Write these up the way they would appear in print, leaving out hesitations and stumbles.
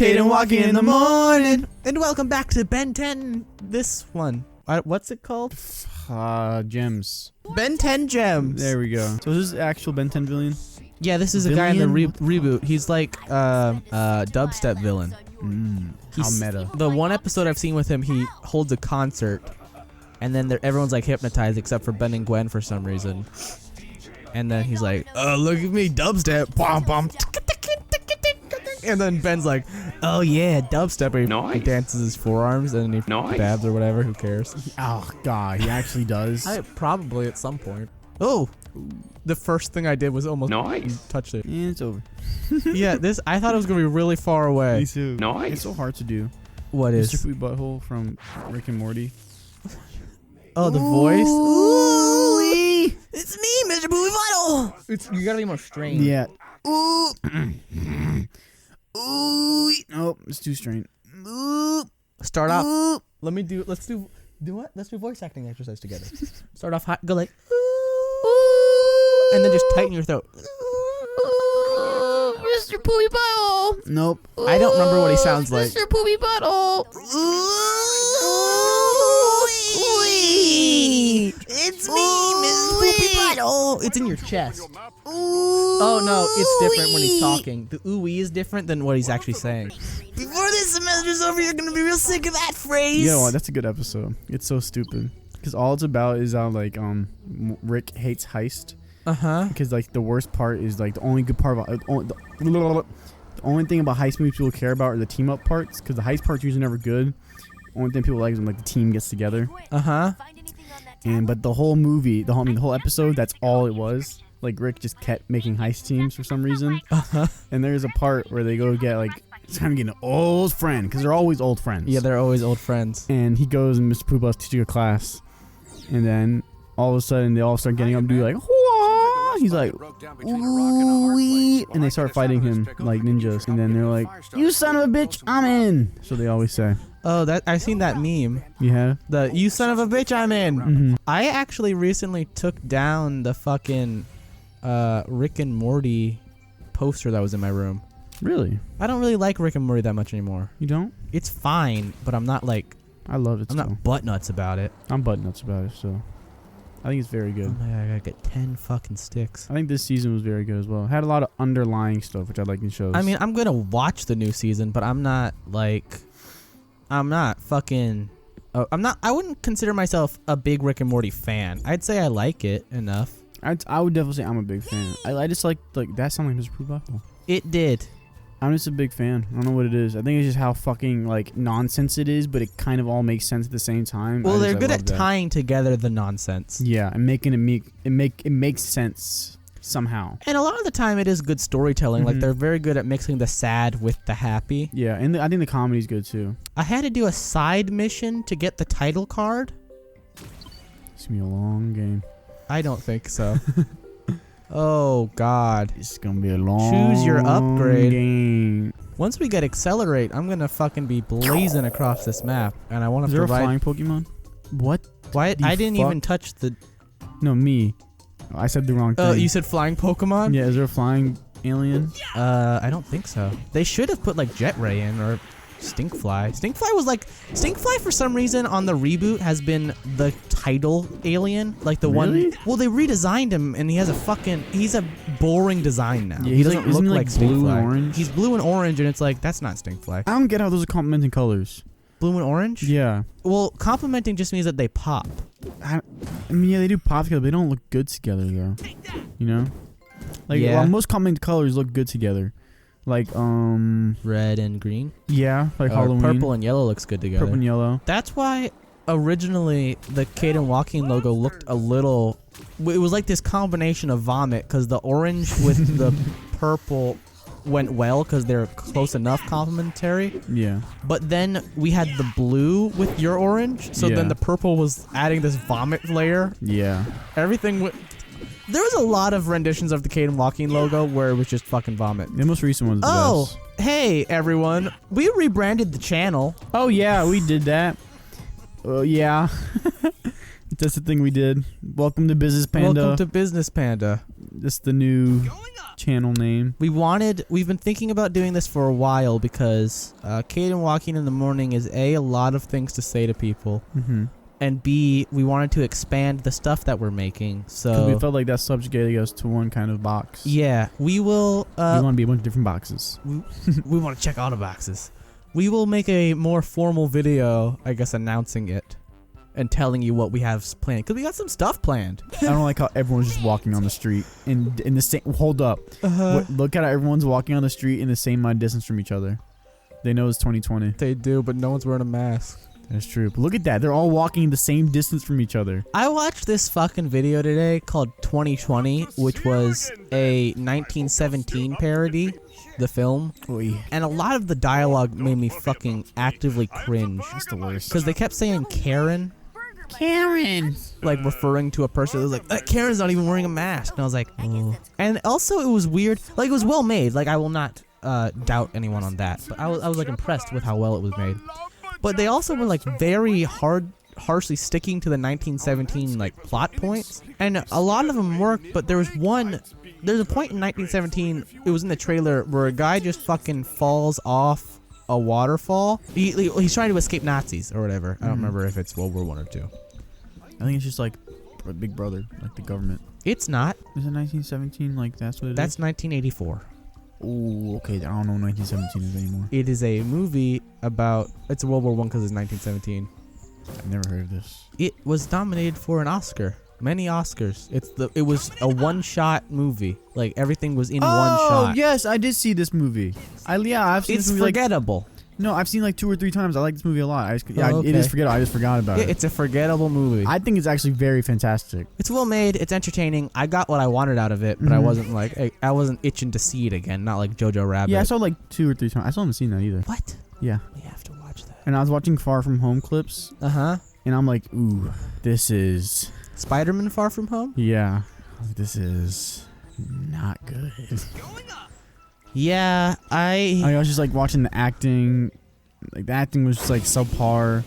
Cade and Joaquin in the morning. And welcome back to Ben 10. This one. What's it called? Gems. Ben 10 Gems. There we go. So is this actual Ben 10 villain? Yeah, this is a guy in the reboot. He's like dubstep villain. How meta. The one episode I've seen with him, he holds a concert, and then everyone's like hypnotized except for Ben and Gwen for some reason. And then he's like, look at me, dubstep. Bom, bom. And then Ben's like, oh yeah, dubstep. He dances his forearms and he dabs or whatever. Who cares? Oh god, he actually does. Probably at some point. Oh, the first thing I did was almost touched it. Yeah, it's over. Yeah, I thought it was gonna be really far away. Me too. It's so hard to do. What is? Mr. Poopy Butthole from Rick and Morty. Oh, the voice. Ooh, it's me, Mr. Poopy Butthole. You gotta be more strained. Yeah. Ooh. Ooh. Nope, it's too strained. Ooh. Start off. Let's do what? Let's do voice acting exercise together. Start off high, go like, ooh, and then just tighten your throat. Mr. Poopy Butthole. Nope. I don't remember what he sounds like. Mr. Poopy Butthole. It's me, Mr. Poopy Butthole. It's in your chest. Oh no, it's different when he's talking. The ooh-wee is different than what he's actually saying. Before this semester's over, you're gonna be real sick of that phrase. You know what? That's a good episode. It's so stupid. Because all it's about is how like Rick hates heist. Because like the worst part is like the only good part about the only thing about heist movies people care about are the team up parts. Because the heist parts usually never good. Only thing people like is when like the team gets together. But the whole movie, the whole episode, that's all it was. Like Rick just kept making heist teams for some reason. And there's a part where they go get like it's kind of getting an old friend because they're always old friends. Yeah, they're always old friends. And he goes and Mr. Pooh teaching a class, and then all of a sudden they all start getting up and do like, whoa! He's like, ooh, and they start fighting him like ninjas. And then they're like, you son of a bitch, I'm in. So they always say. Oh, I've seen that meme. You have? The you son of a bitch, I'm in. I actually recently took down the fucking Rick and Morty poster that was in my room. Really? I don't really like Rick and Morty that much anymore. You don't? It's fine, but I'm not like... I love it. I'm not butt nuts about it. I'm butt nuts about it, so... I think it's very good. Oh my god, I gotta get 10 fucking sticks. I think this season was very good as well. It had a lot of underlying stuff, which I like in shows. I mean, I'm gonna watch the new season, but I'm not like... I'm not fucking... I wouldn't consider myself a big Rick and Morty fan. I'd say I like it enough. I would definitely say I'm a big fan. I just like that sounded like Mr. Pooh Butthole. It did. I'm just a big fan. I don't know what it is. I think it's just how fucking like nonsense it is, but it kind of all makes sense at the same time. Well, they're good at tying together the nonsense. Yeah, and making it makes sense somehow. And a lot of the time, it is good storytelling. Like they're very good at mixing the sad with the happy. Yeah, and I think the comedy's good too. I had to do a side mission to get the title card. It's gonna be a long game. I don't think so. Oh god. It's gonna be a long Choose your upgrade. game. Once we get Accelerate, I'm gonna fucking be blazing across this map, and I want to Is there a flying Pokemon? What? Why? I didn't even touch the... No, me. I said the wrong thing. Oh, you said flying Pokemon? Yeah, is there a flying alien? I don't think so. They should have put like Jet Ray in, or Stinkfly. Stinkfly for some reason on the reboot has been the title alien, like the one. Well, they redesigned him, and he's a boring design now. Yeah, he doesn't look like blue Stinkfly. and orange. He's blue and orange, and it's like that's not Stinkfly. I don't get how those are complementing colors. Blue and orange? Yeah. Well, complementing just means that they pop. I mean, yeah, they do pop together, but they don't look good together though. You know, like yeah. Most complementing colors look good together. Like red and green. Yeah, like Halloween. Purple and yellow looks good together. Purple and yellow. That's why originally the Cade and Joaquin logo looked a little. It was like this combination of vomit because the orange with the purple went well because they're close enough complementary. Yeah. But then we had the blue with your orange, so then the purple was adding this vomit layer. Yeah. Everything went. There was a lot of renditions of the Cade and Joaquin logo where it was just fucking vomit. The most recent one's the best. Hey everyone, we rebranded the channel. Oh yeah, we did that. Yeah. That's the thing we did. Welcome to Business Panda. Welcome to Business Panda. This the new channel name. We've been thinking about doing this for a while because Cade and Joaquin in the morning is a lot of things to say to people. And B, we wanted to expand the stuff that we're making. So we felt like that subjugated us to one kind of box. Yeah, we will. We want to be a bunch of different boxes. We want to check all the boxes. We will make a more formal video, I guess, announcing it and telling you what we have planned. Because we got some stuff planned. I don't like how everyone's just walking on the street in the same. Hold up. Look at how everyone's walking on the street in the same distance from each other. They know it's 2020. They do, but no one's wearing a mask. That's true. But look at that. They're all walking the same distance from each other. I watched this fucking video today called 2020, which was a 1917 parody, the film. Oy. And a lot of the dialogue made me fucking actively cringe. That's the worst. Because they kept saying Karen. Karen. Like referring to a person that was like, Karen's not even wearing a mask. And I was like, oh. And also it was weird. Like it was well made. Like I will not doubt anyone on that. But I was like impressed with how well it was made. But they also were like very harshly sticking to the 1917 like plot points, and a lot of them worked. But there's a point in 1917. It was in the trailer where a guy just fucking falls off a waterfall. He's trying to escape Nazis or whatever. I don't remember if it's World War I or II. I think it's just like Big Brother, like the government. It's not. Is it 1917? Like that's what it is. That's 1984. Oh, okay. I don't know what 1917 is anymore. It is a movie about. It's World War I because it's 1917. I've never heard of this. It was nominated for an Oscar. Many Oscars. It was a one-shot movie. Like everything was in one shot. Oh yes, I did see this movie. I've seen It's this movie forgettable. No, I've seen like 2 or 3 times. I like this movie a lot. It okay. is forgettable. I just forgot about it. It's a forgettable movie. I think it's actually very fantastic. It's well made. It's entertaining. I got what I wanted out of it, but I wasn't itching to see it again. Not like Jojo Rabbit. Yeah, I saw like 2 or 3 times. I still haven't seen that either. What? Yeah. We have to watch that. And I was watching Far From Home clips. And I'm like, ooh, this is Spider-Man Far From Home? Yeah. This is not good. Yeah, I was just like watching the acting. Like the acting was just like subpar.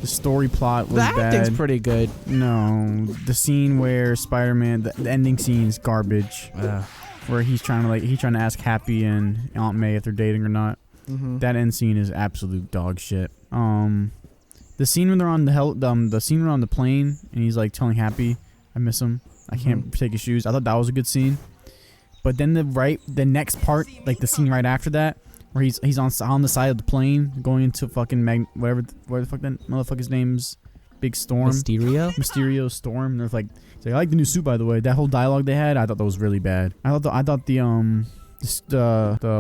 The story plot was bad. The acting's pretty good. No, the scene where Spider-Man, the ending scene is garbage. Where he's trying to ask Happy and Aunt May if they're dating or not. That end scene is absolute dog shit. The scene when they're on the scene when they're on the plane and he's like telling Happy, I miss him. I can't take his shoes. I thought that was a good scene. But then the next part, like the scene right after that, where he's on the side of the plane going into fucking where the fuck that motherfucker's name's Big Storm. Mysterio Storm. They're like, I like the new suit, by the way. That whole dialogue they had, I thought that was really bad. I thought the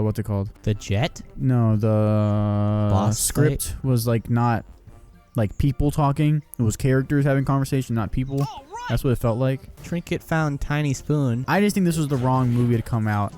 what's it called? The jet? No, the Boss script fight? Was like not like people talking. It was characters having conversation, not people. That's what it felt like. Trinket found tiny spoon. I just think this was the wrong movie to come out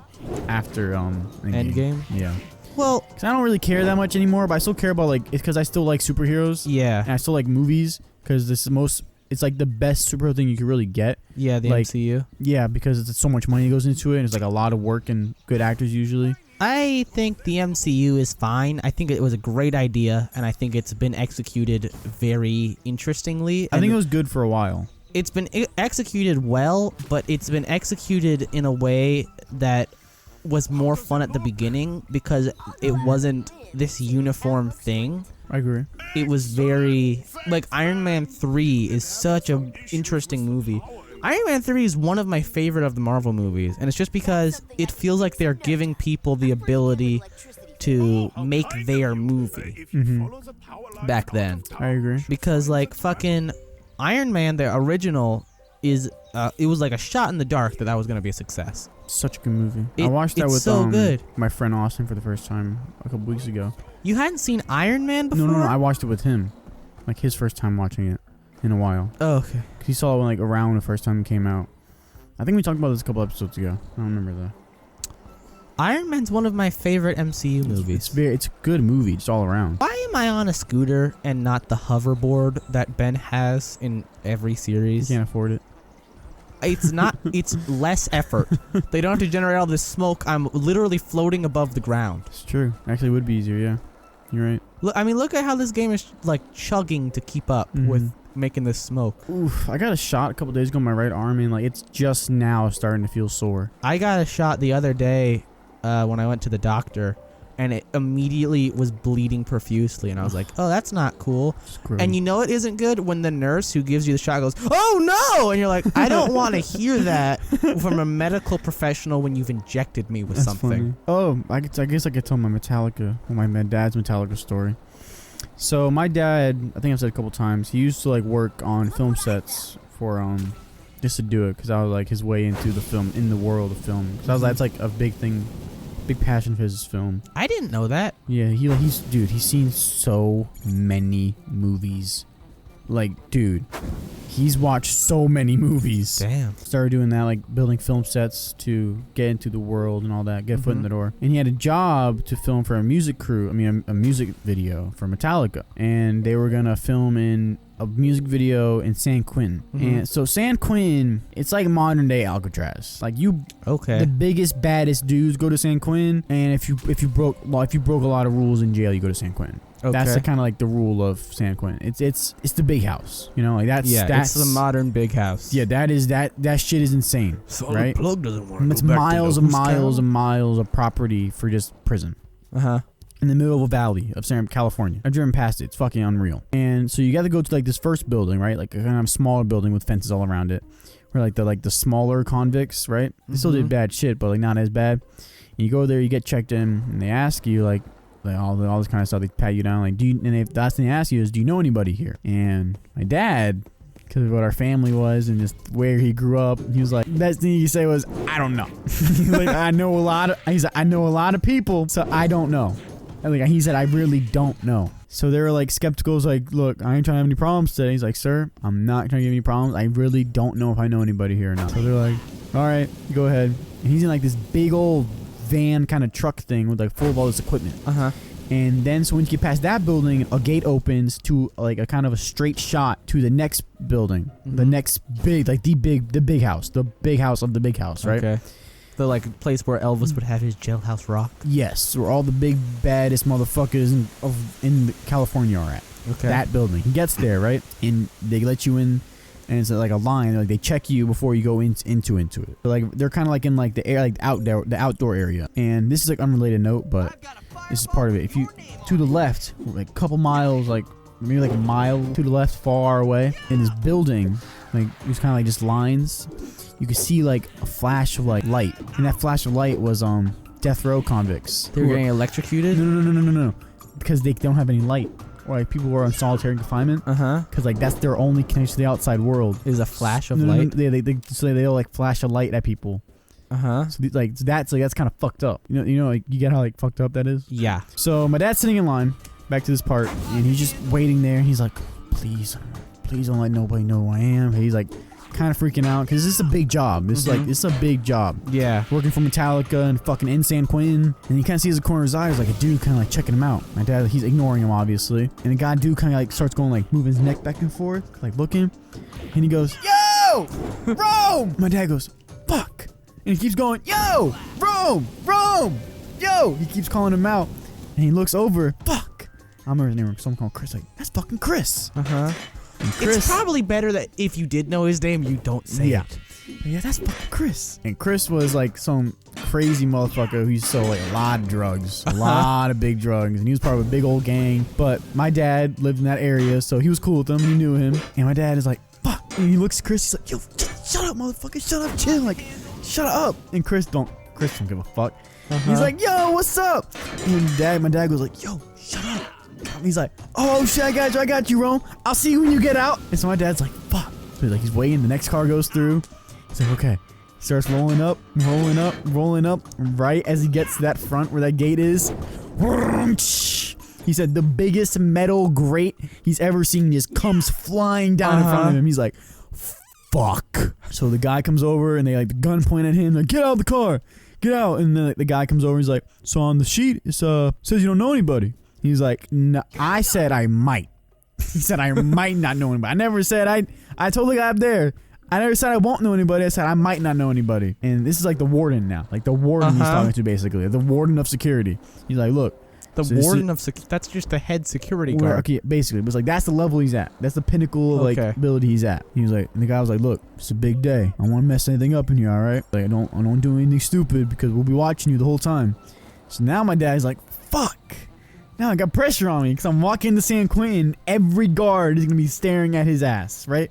after Endgame. Yeah. Well, because I don't really care that much anymore, but I still care about it's because I still like superheroes. Yeah. And I still like movies because it's like the best superhero thing you could really get. Yeah, the MCU. Yeah, because it's so much money goes into it, and it's like a lot of work and good actors usually. I think the MCU is fine. I think it was a great idea, and I think it's been executed very interestingly. I think it was good for a while. It's been executed well, but it's been executed in a way that was more fun at the beginning because it wasn't this uniform thing. I agree. It was very like Iron Man 3 is such an interesting movie. Iron Man 3 is one of my favorite of the Marvel movies, and it's just because it feels like they're giving people the ability to make their movie back then. I agree. Because like fucking Iron Man, the original, is it was like a shot in the dark that was going to be a success. Such a good movie. I watched that with good. My friend Austin for the first time a couple weeks ago. You hadn't seen Iron Man before? No. I watched it with him. Like his first time watching it in a while. Oh, okay. He saw it when, like around the first time it came out. I think we talked about this a couple episodes ago. I don't remember though. Iron Man's one of my favorite MCU movies. It's a good movie, just all around. Why am I on a scooter and not the hoverboard that Ben has in every series? You can't afford it. It's not. It's less effort. They don't have to generate all this smoke. I'm literally floating above the ground. It's true. Actually, it would be easier. Yeah, you're right. Look, I mean, look at how this game is like chugging to keep up with making this smoke. Oof, I got a shot a couple days ago on my right arm, and like it's just now starting to feel sore. I got a shot the other day when I went to the doctor, and it immediately was bleeding profusely, and I was like, oh, that's not cool. And you know it isn't good when the nurse who gives you the shot goes, oh no, and you're like, I don't want to hear that from a medical professional when you've injected me with something. Funny. Oh, I guess I could tell my Metallica, my dad's Metallica story. So my dad, I think I've said a couple times, he used to like work on film sets for just to do it, because I was like his way into the film, in the world of film. Because I was like, it's like a big thing. Big passion of his is film. I didn't know that. Yeah, he's seen so many movies. Like, dude, he's watched so many movies. Damn. Started doing that, like building film sets to get into the world and all that, get a foot in the door. And he had a job to film for a music crew. I mean, a music video for Metallica, and they were gonna film in a music video in San Quentin. And so San Quentin, it's like modern day Alcatraz. Like the biggest, baddest dudes go to San Quentin, and if you broke a lot of rules in jail, you go to San Quentin. Okay. That's the kind of like the rule of San Quentin. It's the big house, you know, like that's it's the modern big house. Yeah, that shit is insane. Solid right? plug doesn't work. It's miles and miles and miles of property for just prison. In the middle of a valley of California. I've driven past it. It's fucking unreal. And so you got to go to like this first building, right? Like a kind of smaller building with fences all around it. Where like the smaller convicts, right? They still did bad shit, but like not as bad. And you go there, you get checked in, and they ask you like all this kind of stuff. They pat you down, like, and if the last thing they ask you is, do you know anybody here? And my dad, because of what our family was and just where he grew up, he was like, best thing he say was, I don't know. Like, I know a lot of people, so I don't know. And like he said, I really don't know. So they were like skeptical. It's like, look, I ain't trying to have any problems today. He's like, sir, I'm not trying to give any problems. I really don't know if I know anybody here or not. So they're like, all right, go ahead. And he's in like this big old van kind of truck thing with like full of all this equipment. And then so once you get past that building, a gate opens to like a kind of a straight shot to the next building, the next big, like the big house of the big house, right? Okay. The like place where Elvis would have his Jailhouse rock. Yes, where all the big baddest motherfuckers in California are at. Okay. That building. He gets there, right? And they let you in, and it's like a line. Like they check you before you go into it. So like they're kind of like in like the air, like the outdoor area. And this is like unrelated note, but this is part of it. If you to the left, like a couple miles, like maybe like a mile to the left, far away, in this building, like it was kind of like just lines. You could see like a flash of like light, and that flash of light was death row convicts. They were getting electrocuted? No, because they don't have any light. Or like people who are on solitary confinement. Because like that's their only connection to the outside world. Is a flash of light? So they'll like flash a light at people. So that's kind of fucked up. You know, like you get how like fucked up that is. Yeah. So my dad's sitting in line. Back to this part, and he's just waiting there. And he's like, please don't let nobody know who I am. He's like kind of freaking out because this is a big job. This is a big job. Yeah. Working for Metallica and fucking in San Quentin, and he kind of sees the corner of his eye. There's like a dude kind of like checking him out. My dad, he's ignoring him obviously, and the guy dude kind of like starts going like moving his neck back and forth, like looking, and he goes, yo, Rome. My dad goes, fuck, and he keeps going, yo, Rome, yo. He keeps calling him out, and he looks over, fuck. I remember his name. Someone called Chris. Like, that's fucking Chris. Chris, it's probably better that if you did know his name, you don't say it. Yeah, that's fucking Chris. And Chris was like some crazy motherfucker who used to sell like a lot of drugs, a lot of big drugs, and he was part of a big old gang. But my dad lived in that area, so he was cool with him. He knew him, and my dad is like, fuck. And he looks at Chris. He's like, yo, shut up, motherfucker, shut up, chill, like, shut up. And Chris don't give a fuck. He's like, yo, what's up? And my dad goes like, yo, shut up. He's like, oh shit, I got you, Rome. I'll see you when you get out. And so my dad's like, fuck. So he's waiting. The next car goes through. He's like, okay. He starts rolling up. Right as he gets to that front where that gate is, he said the biggest metal grate he's ever seen just comes flying down in front of him. He's like, fuck. So the guy comes over and they like the gun point at him. Like, get out of the car. Get out. And then the guy comes over. He's like, so on the sheet, it says you don't know anybody. He's like, no, I said I might. He said I might not know anybody. I never said I told the guy up there. I never said I won't know anybody. I said I might not know anybody. And this is like the warden now. Like the warden he's talking to basically. The warden of security. He's like, look, The So this warden of that's just the head security guard. Okay, basically, it was like that's the level he's at. That's the pinnacle of like ability he's at. He was like, and the guy was like, "Look, it's a big day. I don't want to mess anything up in here, all right? Like, I don't do anything stupid because we'll be watching you the whole time." So now my dad's like, "Fuck." Now I got pressure on me because I'm walking into San Quentin. Every guard is gonna be staring at his ass, right?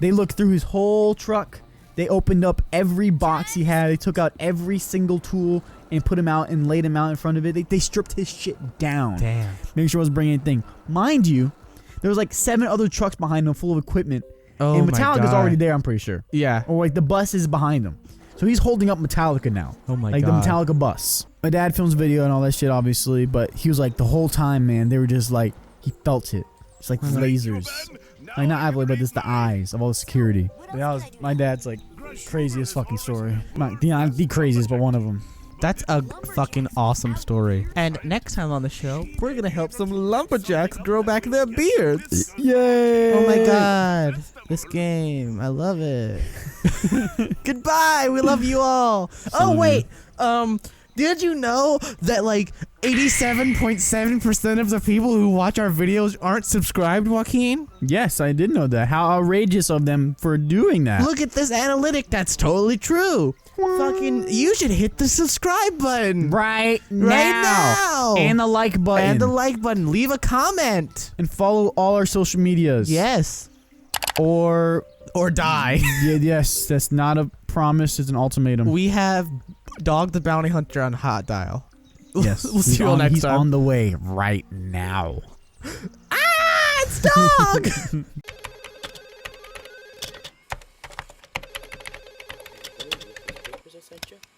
They looked through his whole truck. They opened up every box he had. They took out every single tool and put him out and laid him out in front of it. They stripped his shit down. Damn. Make sure I wasn't bringing anything. Mind you, there was like 7 other trucks behind him full of equipment. Oh and my Metallica's God. already there, I'm pretty sure. Yeah. Or like the bus is behind him. So he's holding up Metallica now. Oh my like God. the Metallica bus. My dad films video and all that shit, obviously, but he was like the whole time, man, they were just like, he felt it. It's like lasers. Like not Avila, but it's the eyes of all the security. But that was my dad's like craziest fucking story. Not the craziest, but one of them. That's a fucking awesome story. And next time on the show, we're gonna help some lumberjacks grow back their beards. Yay! Oh my God. This game. I love it. Goodbye. We love you all. Oh wait. Did you know that like 87.7% of the people who watch our videos aren't subscribed, Joaquin? Yes, I did know that. How outrageous of them for doing that. Look at this analytic. That's totally true. Fucking, you should hit the subscribe button. Right now. now. And the like button. And the like button. Leave a comment. And follow all our social medias. Yes. Or die. Yes, that's not a promise, it's an ultimatum. We have Dog the Bounty Hunter on Hot Dial. Yes. We'll see you all next time. He's on the way right now. Ah, it's Dog!